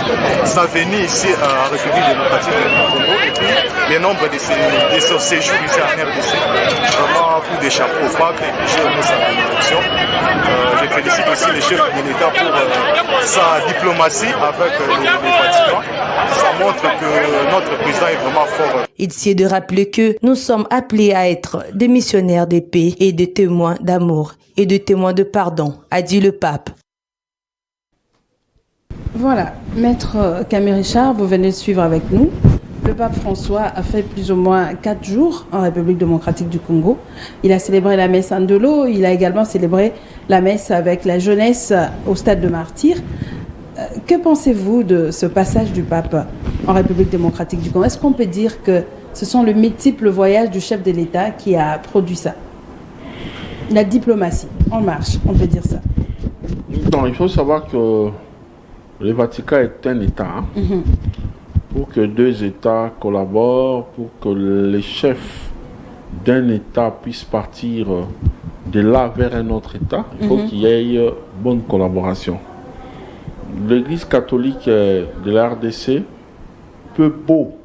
sa venue ici à la République démocratique du Congo. Et puis, le nombre de son séjour ici en RDC. Vraiment, coup de chapeau au pape. Et puis, j'ai aimé sa bénédiction. Je félicite aussi les chefs de l'État pour sa diplomatie avec le Vatican. Ça montre que notre président est vraiment fort. Il s'y de rappeler que nous sommes appelés à être des missionnaires de paix et des témoins d'amour et des témoins de pardon, a dit le pape. Voilà, Maître Camille Richard, vous venez de suivre avec nous. Le pape François a fait plus ou moins 4 jours en République démocratique du Congo. Il a célébré la messe à Ndolo, il a également célébré la messe avec la jeunesse au stade de Martyrs. Que pensez-vous de ce passage du pape en République démocratique du Congo? Est-ce qu'on peut dire que ce sont les multiples voyages du chef de l'État qui a produit ça? La diplomatie en marche, on peut dire ça. Non, il faut savoir que le Vatican est un État. Pour que 2 États collaborent, pour que les chefs d'un État puissent partir de là vers un autre État, il faut qu'il y ait bonne collaboration. L'Église catholique de la RDC peut beau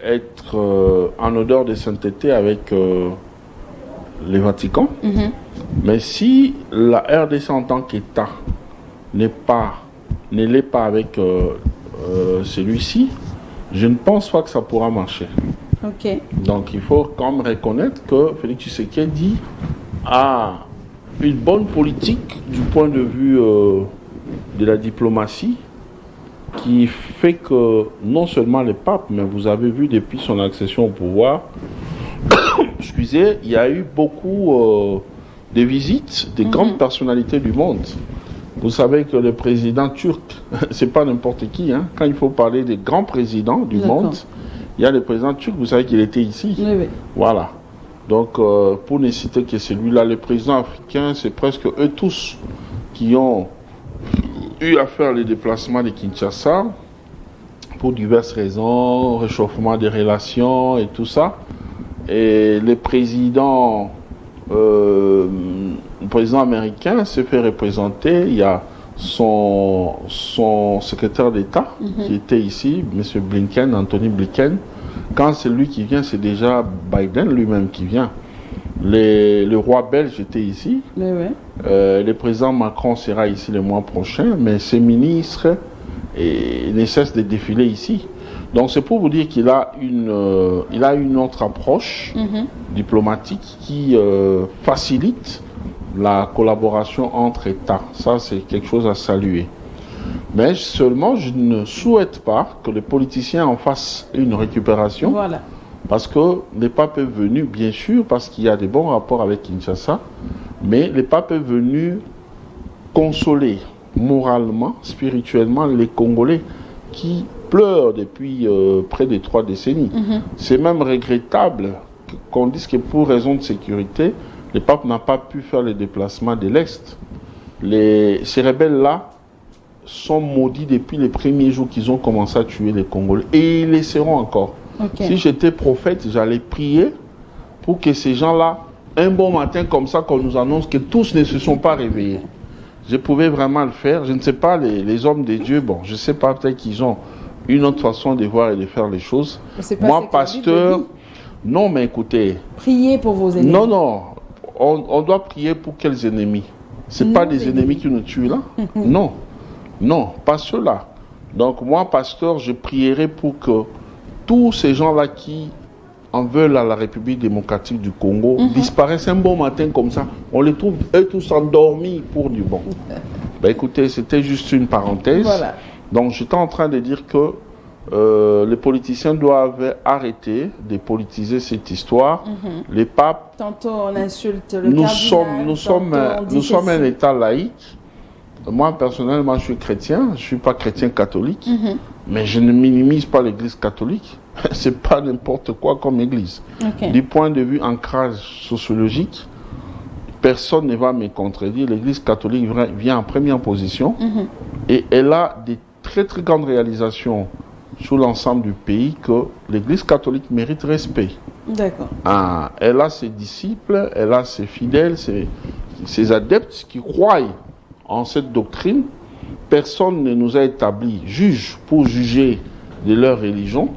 être en odeur de sainteté avec le Vatican, mais si la RDC en tant qu'État ne l'est pas avec celui-ci, je ne pense pas que ça pourra marcher. Okay. Donc il faut quand même reconnaître que Félix Tshisekedi a une bonne politique du point de vue de la diplomatie qui fait que non seulement le pape, mais vous avez vu depuis son accession au pouvoir, excusez, il y a eu beaucoup de visites des grandes personnalités du monde. Vous savez que le président turc, c'est pas n'importe qui, hein. Quand il faut parler des grands présidents du monde, il y a le président turc, vous savez qu'il était ici. Oui. Voilà. Donc, pour ne citer que celui-là, les présidents africains, c'est presque eux tous qui ont eu à faire les déplacements de Kinshasa pour diverses raisons, réchauffement des relations et tout ça. Et le président américain s'est fait représenter. Il y a son secrétaire d'État qui était ici, M. Blinken, Anthony Blinken. Quand c'est lui qui vient, c'est déjà Biden lui-même qui vient. Le roi belge était ici. Le président Macron sera ici le mois prochain, mais ses ministres ne cessent de défiler ici. Donc c'est pour vous dire qu'il a une autre approche diplomatique qui facilite la collaboration entre États. Ça, c'est quelque chose à saluer. Mais seulement, je ne souhaite pas que les politiciens en fassent une récupération Parce que le pape est venu, bien sûr, parce qu'il y a des bons rapports avec Kinshasa, mais le pape est venu consoler moralement, spirituellement les Congolais qui pleurent depuis près de 3 décennies. C'est même regrettable qu'on dise que pour raison de sécurité, le pape n'a pas pu faire les déplacements de l'Est. Ces rebelles-là sont maudits depuis les premiers jours qu'ils ont commencé à tuer les Congolais. Et ils le seront encore. Si j'étais prophète, j'allais prier pour que ces gens-là, un bon matin comme ça, qu'on nous annonce que tous ne se sont pas réveillés. Je pouvais vraiment le faire. Je ne sais pas, les hommes de Dieu, bon, je ne sais pas, peut-être qu'ils ont une autre façon de voir et de faire les choses. Moi, pasteur, non, mais écoutez. Priez pour vos ennemis. Non, on doit prier pour quels ennemis? Ce n'est pas des ennemis qui nous tuent là? Non, pas ceux-là. Donc moi, pasteur, je prierai pour que tous ces gens-là qui en veulent à la République démocratique du Congo disparaissent un bon matin comme ça. On les trouve eux tous endormis pour du bon. Ben écoutez, c'était juste une parenthèse. Voilà. Donc j'étais en train de dire que les politiciens doivent arrêter de politiser cette histoire. Les papes... Tantôt on insulte le cardinal. Nous sommes un État laïque. Moi, personnellement, je suis chrétien. Je ne suis pas chrétien catholique. Mais je ne minimise pas l'Église catholique. Ce n'est pas n'importe quoi comme Église. Du point de vue ancrage sociologique, personne ne va me contredire. L'Église catholique vient en première position. Et elle a des très très grandes réalisations sur l'ensemble du pays que l'Église catholique mérite respect. D'accord. Elle a ses disciples, elle a ses fidèles, ses adeptes qui croient en cette doctrine. Personne ne nous a établi juge pour juger de leur religion.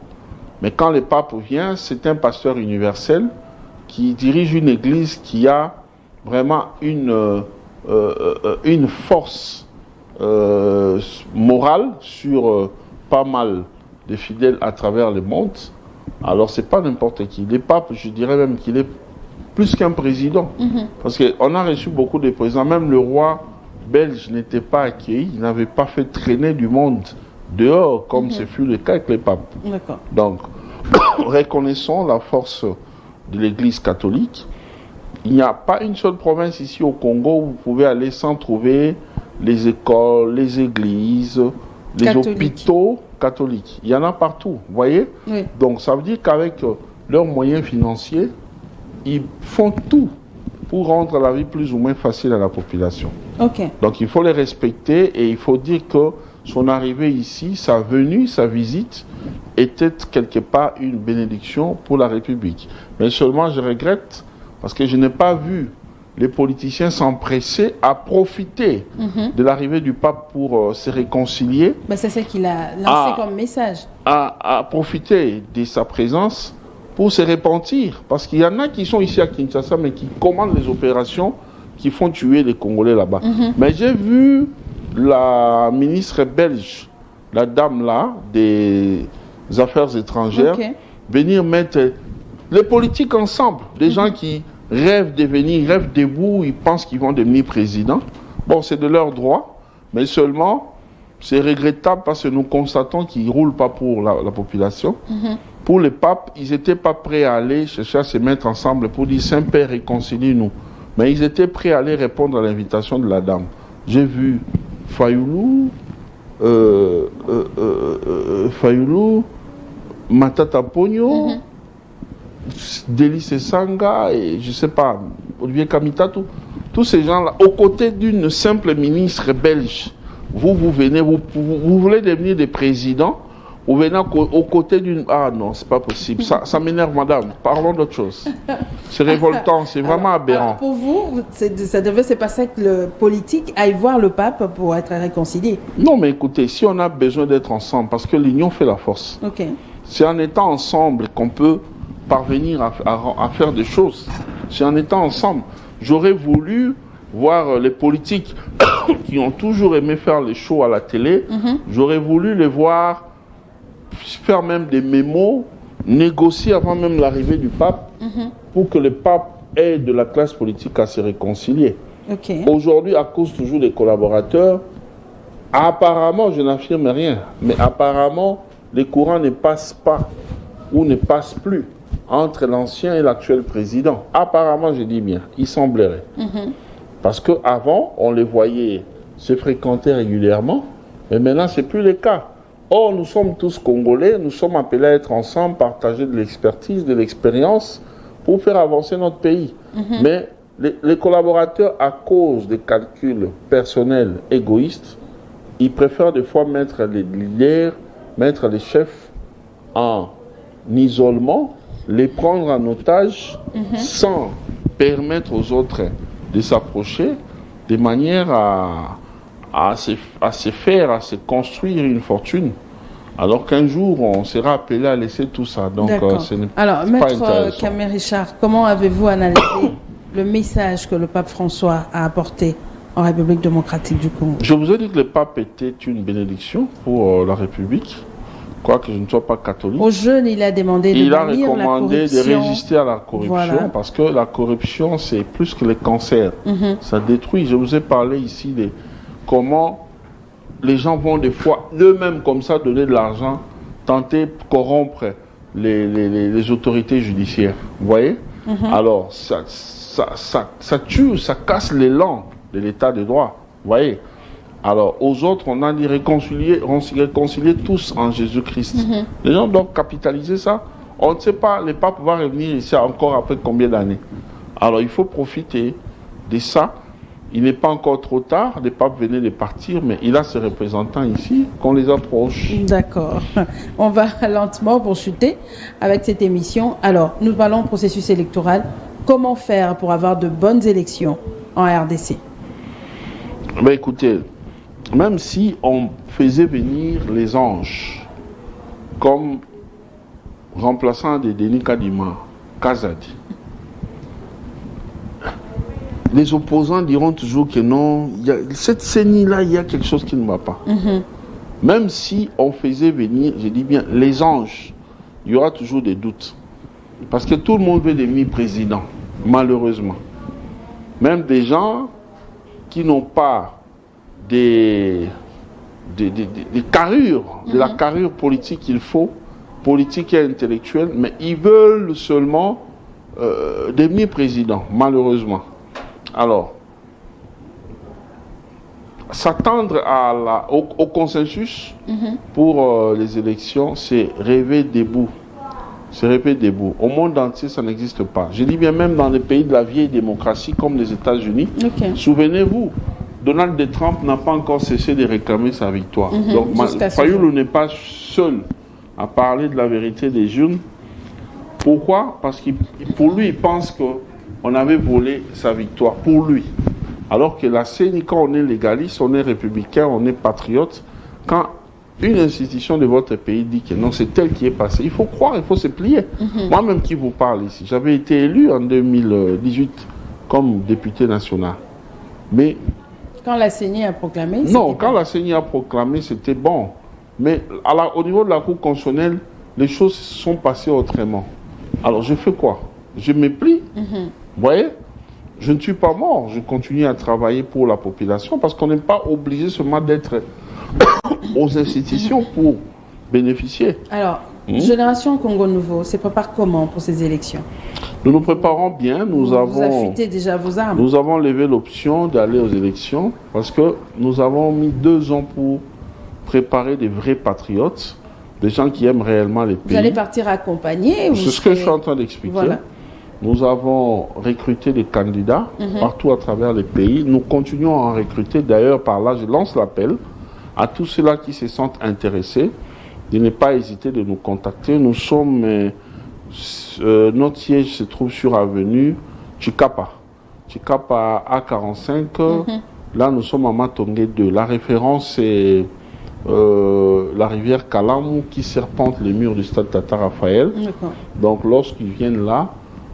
Mais quand le pape vient, c'est un pasteur universel qui dirige une église qui a vraiment une force morale sur pas mal de fidèles à travers le monde. Alors c'est pas n'importe qui. Le pape, je dirais même qu'il est plus qu'un président. Parce qu'on a reçu beaucoup de présidents. Même le roi belge n'était pas accueilli. Il n'avait pas fait traîner du monde dehors, comme ce fut le cas avec les papes. Donc, reconnaissons la force de l'Église catholique. Il n'y a pas une seule province ici au Congo où vous pouvez aller sans trouver les écoles, les églises, les hôpitaux catholiques. Il y en a partout, vous voyez? Donc, ça veut dire qu'avec leurs moyens financiers, ils font tout pour rendre la vie plus ou moins facile à la population. Donc, il faut les respecter et il faut dire que son arrivée ici, sa venue, sa visite, était quelque part une bénédiction pour la République. Mais seulement, je regrette, parce que je n'ai pas vu les politiciens s'empresser à profiter de l'arrivée du pape pour se réconcilier. C'est ce qu'il a lancé comme message. À profiter de sa présence pour se repentir. Parce qu'il y en a qui sont ici à Kinshasa, mais qui commandent les opérations qui font tuer les Congolais là-bas. Mais j'ai vu la ministre belge, la dame là, des Affaires étrangères, venir mettre les politiques ensemble. Des gens qui rêvent de venir, rêvent debout, ils pensent qu'ils vont devenir président. Bon, c'est de leur droit, mais seulement, c'est regrettable parce que nous constatons qu'ils ne roulent pas pour la population. Pour les papes, ils n'étaient pas prêts à aller chercher à se mettre ensemble pour dire « Saint-Père, réconcilie-nous ». Mais ils étaient prêts à aller répondre à l'invitation de la dame. J'ai vu Fayoulou, Matata Pogno, Délice Sanga, et je ne sais pas, Olivier Kamita, tous ces gens-là, aux côtés d'une simple ministre belge. Vous venez, vous voulez devenir des présidents, vous venez aux côtés d'une... Ah non, c'est pas possible. Ça m'énerve, madame. Parlons d'autre chose. C'est révoltant, c'est vraiment aberrant. Pour vous, ça devait se passer que le politique aille voir le pape pour être réconcilié. Non, mais écoutez, si on a besoin d'être ensemble, parce que l'union fait la force. C'est en étant ensemble qu'on peut parvenir à faire des choses. C'est en étant ensemble. J'aurais voulu voir les politiques qui ont toujours aimé faire les shows à la télé. J'aurais voulu les voir faire même des mémos, négocier avant même l'arrivée du pape, pour que le pape aide de la classe politique à se réconcilier. Aujourd'hui, à cause toujours des collaborateurs, apparemment, je n'affirme rien, mais apparemment, les courants ne passent pas ou ne passent plus entre l'ancien et l'actuel président. Apparemment, je dis bien, il semblerait. Parce qu'avant, on les voyait se fréquenter régulièrement, mais maintenant, ce n'est plus le cas. Or, nous sommes tous Congolais, nous sommes appelés à être ensemble, partager de l'expertise, de l'expérience pour faire avancer notre pays. Mais les collaborateurs, à cause des calculs personnels égoïstes, ils préfèrent des fois mettre les leaders, mettre les chefs en isolement, les prendre en otage sans permettre aux autres de s'approcher de manière à se construire une fortune. Alors qu'un jour, on sera appelé à laisser tout ça. Donc, ce n'est Alors, pas Maître intéressant. Kamé Richard, comment avez-vous analysé le message que le pape François a apporté en République démocratique du Congo? Je vous ai dit que le pape était une bénédiction pour la République, quoique je ne sois pas catholique. Aux jeunes, il a demandé de Il a bannir la recommandé de corruption. résister à la corruption, Voilà. parce que la corruption, c'est plus que les cancers. Ça détruit. Je vous ai parlé ici de comment les gens vont des fois eux-mêmes comme ça donner de l'argent, tenter de corrompre les autorités judiciaires. Vous voyez? Alors, ça tue, ça casse l'élan de l'état de droit. Vous voyez? Alors, aux autres, on a dit réconcilier tous en Jésus-Christ. Les gens doivent capitaliser ça. On ne sait pas, le pape va revenir ici encore après combien d'années. Alors, il faut profiter de ça. Il n'est pas encore trop tard. Le pape venait de partir, mais il a ses représentants ici, qu'on les approche. D'accord. On va lentement pour chuter avec cette émission. Alors, nous parlons processus électoral. Comment faire pour avoir de bonnes élections en RDC? Ben écoutez, même si on faisait venir les anges comme remplaçants de Denis Kadima, Kazadi, les opposants diront toujours que non, cette CENI-là, il y a quelque chose qui ne va pas. Même si on faisait venir, je dis bien, les anges, il y aura toujours des doutes. Parce que tout le monde veut devenir président, malheureusement. Même des gens qui n'ont pas des carrures, de la carrure politique qu'il faut, politique et intellectuelle, mais ils veulent seulement devenir président, malheureusement. Alors, s'attendre au consensus pour les élections, c'est rêver debout. C'est rêver debout. Au monde entier, ça n'existe pas. Je dis bien même dans les pays de la vieille démocratie comme les États-Unis. Souvenez-vous, Donald Trump n'a pas encore cessé de réclamer sa victoire. Donc, Fayoulou n'est pas seul à parler de la vérité des urnes. Pourquoi? Parce que pour lui, il pense qu'on avait volé sa victoire. Pour lui. Alors que la CENI, quand on est légaliste, on est républicain, on est patriote, quand une institution de votre pays dit que non, c'est tel qui est passé, il faut croire, il faut se plier. Moi-même qui vous parle ici, j'avais été élu en 2018 comme député national. Mais quand la CENI a proclamé? Non, quand la CENI a proclamé, c'était bon. Mais au niveau de la Cour constitutionnelle, les choses sont passées autrement. Alors je fais quoi? Je me plie. Vous voyez? Je ne suis pas mort. Je continue à travailler pour la population parce qu'on n'est pas obligé seulement d'être aux institutions pour bénéficier. Alors, Génération Congo Nouveau se prépare comment pour ces élections? Nous nous préparons bien. Vous affûtez déjà vos armes? Nous avons levé l'option d'aller aux élections parce que nous avons mis 2 ans pour préparer des vrais patriotes, des gens qui aiment réellement les pays. Vous allez partir accompagner? C'est ce que je suis en train d'expliquer. Voilà. Nous avons recruté des candidats partout à travers les pays. Nous continuons à en recruter. D'ailleurs, par là, je lance l'appel à tous ceux-là qui se sentent intéressés de ne pas hésiter de nous contacter. Nous sommes... notre siège se trouve sur avenue Chikapa A45. Là, nous sommes à Matongé 2. La référence est la rivière Kalamou qui serpente les murs du stade Tata Raphaël. Donc, lorsqu'ils viennent là,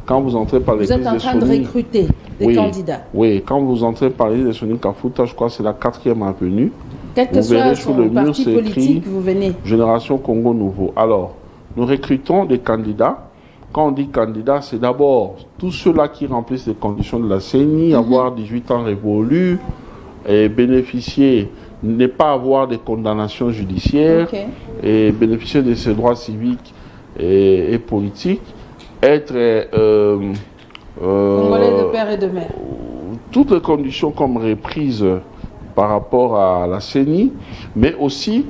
quand vous entrez par l'église de Soni... Vous êtes en train de recruter des candidats? Oui, quand vous entrez par l'église de Soni Kafuta, je crois que c'est la 4e avenue. Quel que soit son parti politique, vous venez. Génération Congo Nouveau. Alors, nous recrutons des candidats. Quand on dit candidat, c'est d'abord tous ceux-là qui remplissent les conditions de la CENI, avoir 18 ans révolus, et bénéficier, ne pas avoir de condamnations judiciaires, et bénéficier de ses droits civiques et politiques. être Congolais de père et de mère. toutes les conditions comme reprises par rapport à la CENI, mais aussi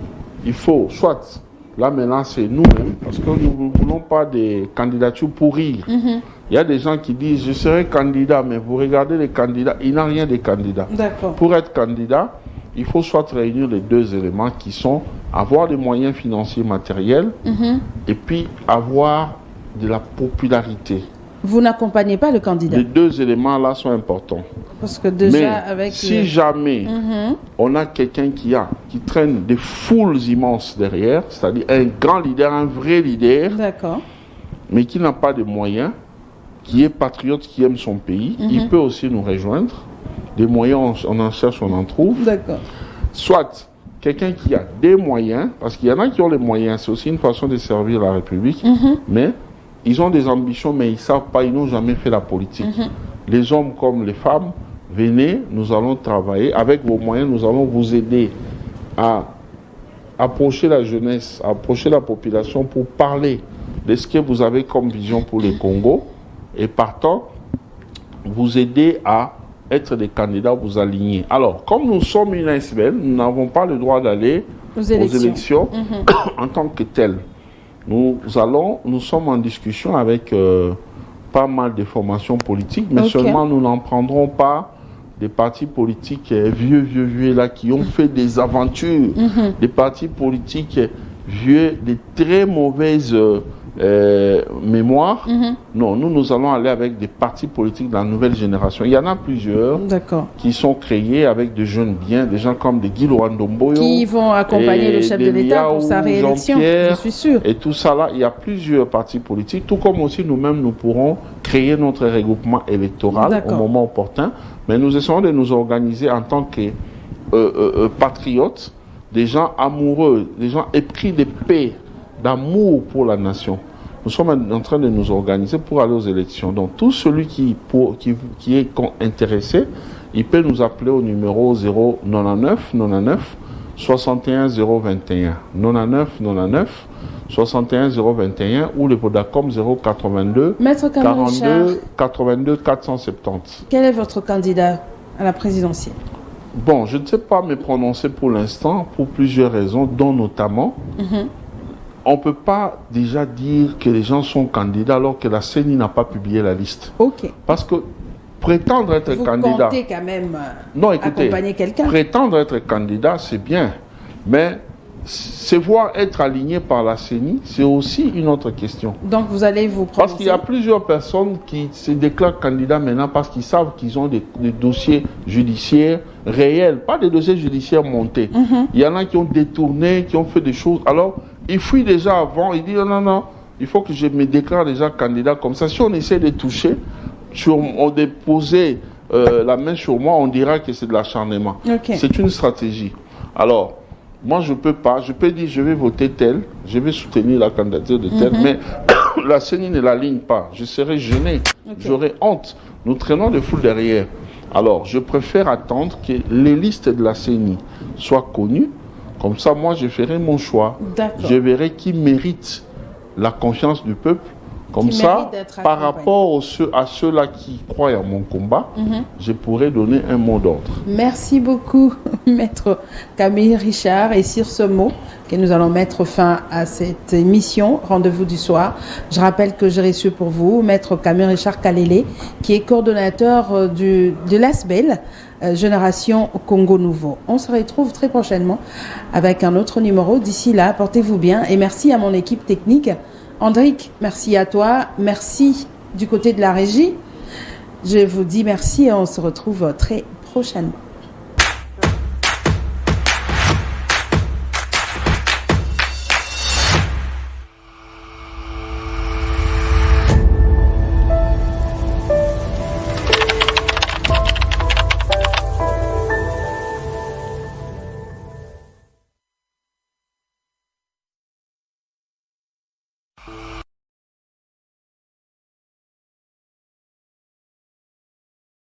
il faut soit là maintenant c'est nous-mêmes parce que nous ne voulons pas des candidatures pour rire. Il y a des gens qui disent je serai candidat, mais vous regardez les candidats, il n'y a rien de candidat. D'accord. Pour être candidat, il faut soit réunir les deux éléments qui sont avoir des moyens financiers matériels et puis avoir de la popularité. Vous n'accompagnez pas le candidat. Les deux éléments-là sont importants. Parce que déjà, mais avec si jamais on a quelqu'un qui traîne des foules immenses derrière, c'est-à-dire un grand leader, un vrai leader, d'accord, mais qui n'a pas de moyens, qui est patriote, qui aime son pays, il peut aussi nous rejoindre. Des moyens, on en cherche, on en trouve. D'accord. Soit quelqu'un qui a des moyens, parce qu'il y en a qui ont les moyens, c'est aussi une façon de servir la République, mais ils ont des ambitions, mais ils ne savent pas, ils n'ont jamais fait la politique. Les hommes comme les femmes, venez, nous allons travailler. Avec vos moyens, nous allons vous aider à approcher la jeunesse, à approcher la population pour parler de ce que vous avez comme vision pour le Congo. Et partant, vous aider à être des candidats, vous aligner. Alors, comme nous sommes une ASBL, nous n'avons pas le droit d'aller aux élections en tant que telles. Nous sommes en discussion avec pas mal de formations politiques, mais seulement nous n'en prendrons pas des partis politiques vieux là qui ont fait des aventures, des partis politiques vieux, des très mauvaises mémoires. Non, nous allons aller avec des partis politiques de la nouvelle génération. Il y en a plusieurs qui sont créés avec de jeunes biens, des gens comme des Guy Loandomboyo, qui vont accompagner le chef de l'État pour sa réélection, je suis sûr. Et tout ça là, il y a plusieurs partis politiques, tout comme aussi nous-mêmes nous pourrons créer notre regroupement électoral au moment opportun, mais nous essayons de nous organiser en tant que patriotes, des gens amoureux, des gens épris de paix, d'amour pour la nation. Nous sommes en train de nous organiser pour aller aux élections. Donc, tout celui qui est intéressé, il peut nous appeler au numéro 099 99 61 021 99 99 61 021 ou le Vodacom 082 42 82 470. Quel est votre candidat à la présidentielle? Bon, je ne sais pas me prononcer pour l'instant pour plusieurs raisons, dont notamment on ne peut pas déjà dire que les gens sont candidats alors que la CENI n'a pas publié la liste. Parce que prétendre être candidat... Vous comptez quand même accompagner quelqu'un. Prétendre être candidat, c'est bien. Mais se voir être aligné par la CENI, c'est aussi une autre question. Donc vous allez vous prononcer. Parce qu'il y a plusieurs personnes qui se déclarent candidats maintenant parce qu'ils savent qu'ils ont des dossiers judiciaires réels, pas des dossiers judiciaires montés. Il y en a qui ont détourné, qui ont fait des choses. Alors, ils fuient déjà avant, ils disent non, il faut que je me déclare déjà candidat comme ça. Si on essaie de toucher, on déposer la main sur moi, on dira que c'est de l'acharnement. C'est une stratégie. Alors, moi je peux pas, je peux dire je vais voter tel, je vais soutenir la candidature de tel, mais la CENI ne l'aligne pas. Je serai gêné, j'aurai honte. Nous traînons des foules derrière. Alors, je préfère attendre que les listes de la CENI soient connues. Comme ça, moi, je ferai mon choix. Je verrai qui mérite la confiance du peuple. Comme ça, par rapport à ceux-là qui croient à mon combat, je pourrai donner un mot d'ordre. Merci beaucoup, Maître Camille Richard. Et sur ce mot, que nous allons mettre fin à cette émission, Rendez-vous du soir. Je rappelle que j'ai reçu pour vous Maître Camille Richard Kalele, qui est coordonnateur de l'ASBEL, Génération Congo Nouveau. On se retrouve très prochainement avec un autre numéro. D'ici là, portez-vous bien et merci à mon équipe technique. Andric, merci à toi. Merci du côté de la régie. Je vous dis merci et on se retrouve très prochainement.